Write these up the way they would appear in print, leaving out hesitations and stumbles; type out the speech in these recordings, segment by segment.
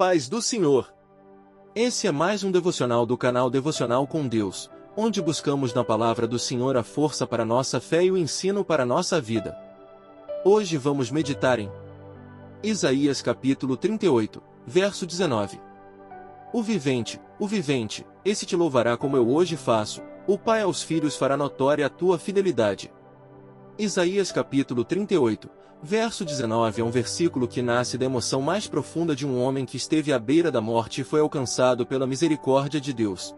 paz do Senhor. Esse é mais um devocional do canal Devocional com Deus, onde buscamos na palavra do Senhor a força para nossa fé e o ensino para nossa vida. Hoje vamos meditar em Isaías capítulo 38, verso 19. O vivente, esse te louvará como eu hoje faço, o pai aos filhos fará notória a tua fidelidade. Isaías capítulo 38, verso 19 é um versículo que nasce da emoção mais profunda de um homem que esteve à beira da morte e foi alcançado pela misericórdia de Deus.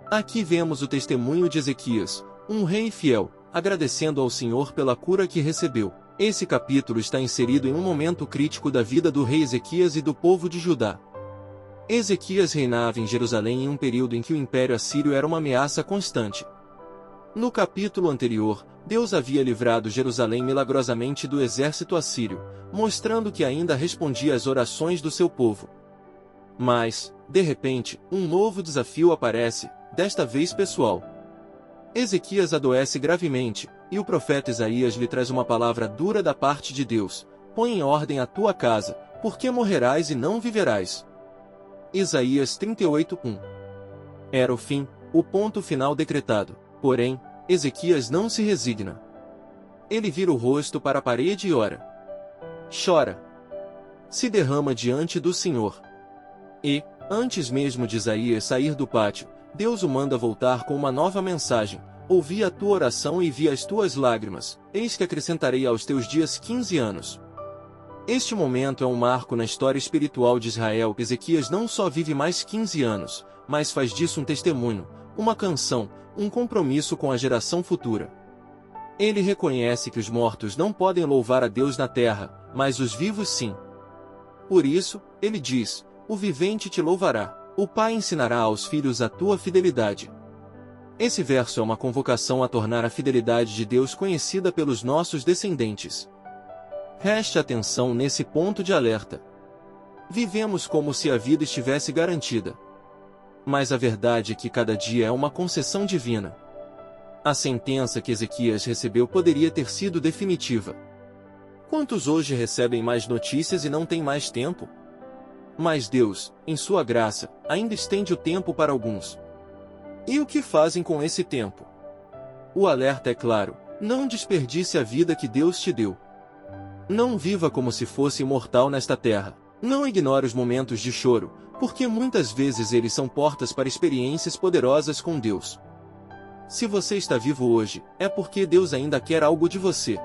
Aqui vemos o testemunho de Ezequias, um rei fiel, agradecendo ao Senhor pela cura que recebeu. Esse capítulo está inserido em um momento crítico da vida do rei Ezequias e do povo de Judá. Ezequias reinava em Jerusalém em um período em que o Império Assírio era uma ameaça constante. No capítulo anterior, Deus havia livrado Jerusalém milagrosamente do exército assírio, mostrando que ainda respondia às orações do seu povo. Mas, de repente, um novo desafio aparece, desta vez pessoal. Ezequias adoece gravemente, e o profeta Isaías lhe traz uma palavra dura da parte de Deus: põe em ordem a tua casa, porque morrerás e não viverás. Isaías 38:1. Era o fim, o ponto final decretado. Porém, Ezequias não se resigna. Ele vira o rosto para a parede e ora. Chora. Se derrama diante do Senhor. E, antes mesmo de Isaías sair do pátio, Deus o manda voltar com uma nova mensagem: ouvi a tua oração e vi as tuas lágrimas, eis que acrescentarei aos teus dias 15 anos. Este momento é um marco na história espiritual de Israel. Ezequias não só vive mais 15 anos, mas faz disso um testemunho, uma canção, um compromisso com a geração futura. Ele reconhece que os mortos não podem louvar a Deus na terra, mas os vivos sim. Por isso, ele diz: o vivente te louvará, o pai ensinará aos filhos a tua fidelidade. Esse verso é uma convocação a tornar a fidelidade de Deus conhecida pelos nossos descendentes. Preste atenção nesse ponto de alerta. Vivemos como se a vida estivesse garantida. Mas a verdade é que cada dia é uma concessão divina. A sentença que Ezequias recebeu poderia ter sido definitiva. Quantos hoje recebem mais notícias e não têm mais tempo? Mas Deus, em sua graça, ainda estende o tempo para alguns. E o que fazem com esse tempo? O alerta é claro: não desperdice a vida que Deus te deu. Não viva como se fosse imortal nesta terra. Não ignore os momentos de choro, porque muitas vezes eles são portas para experiências poderosas com Deus. Se você está vivo hoje, é porque Deus ainda quer algo de você.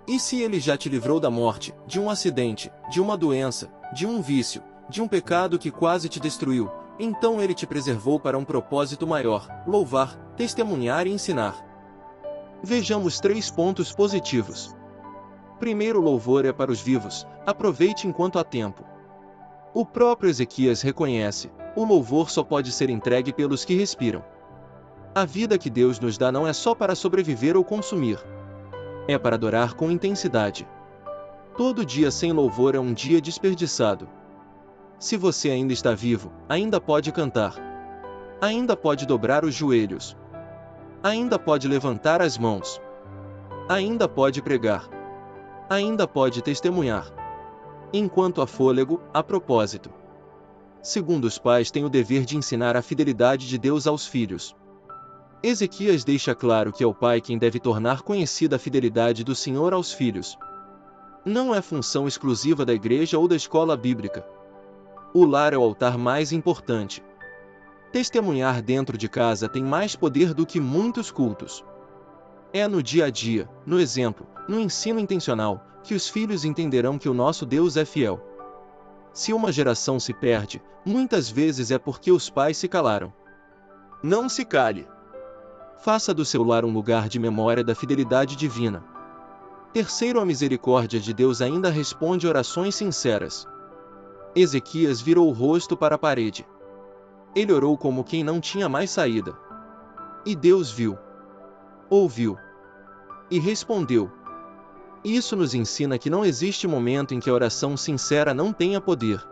E se Ele já te livrou da morte, de um acidente, de uma doença, de um vício, de um pecado que quase te destruiu, então Ele te preservou para um propósito maior: louvar, testemunhar e ensinar. Vejamos 3 pontos positivos. Primeiro, o louvor é para os vivos, aproveite enquanto há tempo. O próprio Ezequias reconhece: o louvor só pode ser entregue pelos que respiram. A vida que Deus nos dá não é só para sobreviver ou consumir. É para adorar com intensidade. Todo dia sem louvor é um dia desperdiçado. Se você ainda está vivo, ainda pode cantar. Ainda pode dobrar os joelhos. Ainda pode levantar as mãos. Ainda pode pregar. Ainda pode testemunhar. Enquanto há fôlego, há propósito. Segundo, os pais têm o dever de ensinar a fidelidade de Deus aos filhos. Ezequias deixa claro que é o pai quem deve tornar conhecida a fidelidade do Senhor aos filhos. Não é função exclusiva da igreja ou da escola bíblica. O lar é o altar mais importante. Testemunhar dentro de casa tem mais poder do que muitos cultos. É no dia a dia, no exemplo, no ensino intencional, que os filhos entenderão que o nosso Deus é fiel. Se uma geração se perde, muitas vezes é porque os pais se calaram. Não se cale. Faça do seu lar um lugar de memória da fidelidade divina. Terceiro, a misericórdia de Deus ainda responde orações sinceras. Ezequias virou o rosto para a parede. Ele orou como quem não tinha mais saída. E Deus viu, ouviu e respondeu. Isso nos ensina que não existe momento em que a oração sincera não tenha poder.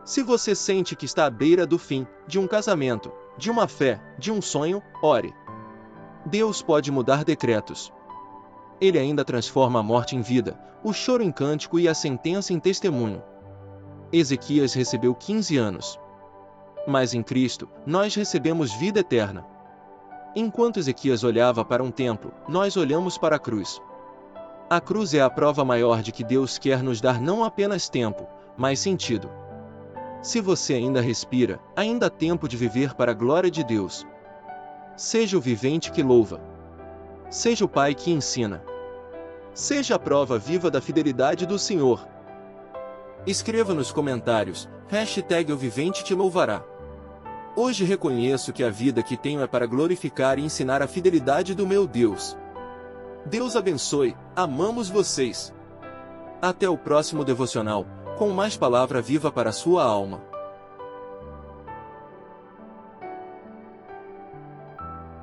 Se você sente que está à beira do fim, de um casamento, de uma fé, de um sonho, ore. Deus pode mudar decretos. Ele ainda transforma a morte em vida, o choro em cântico e a sentença em testemunho. Ezequias recebeu 15 anos. Mas em Cristo, nós recebemos vida eterna. Enquanto Ezequias olhava para um templo, nós olhamos para a cruz. A cruz é a prova maior de que Deus quer nos dar não apenas tempo, mas sentido. Se você ainda respira, ainda há tempo de viver para a glória de Deus. Seja o vivente que louva. Seja o Pai que ensina. Seja a prova viva da fidelidade do Senhor. Escreva nos comentários, #o vivente te louvará. Hoje reconheço que a vida que tenho é para glorificar e ensinar a fidelidade do meu Deus. Deus abençoe, amamos vocês. Até o próximo devocional, com mais palavra viva para a sua alma.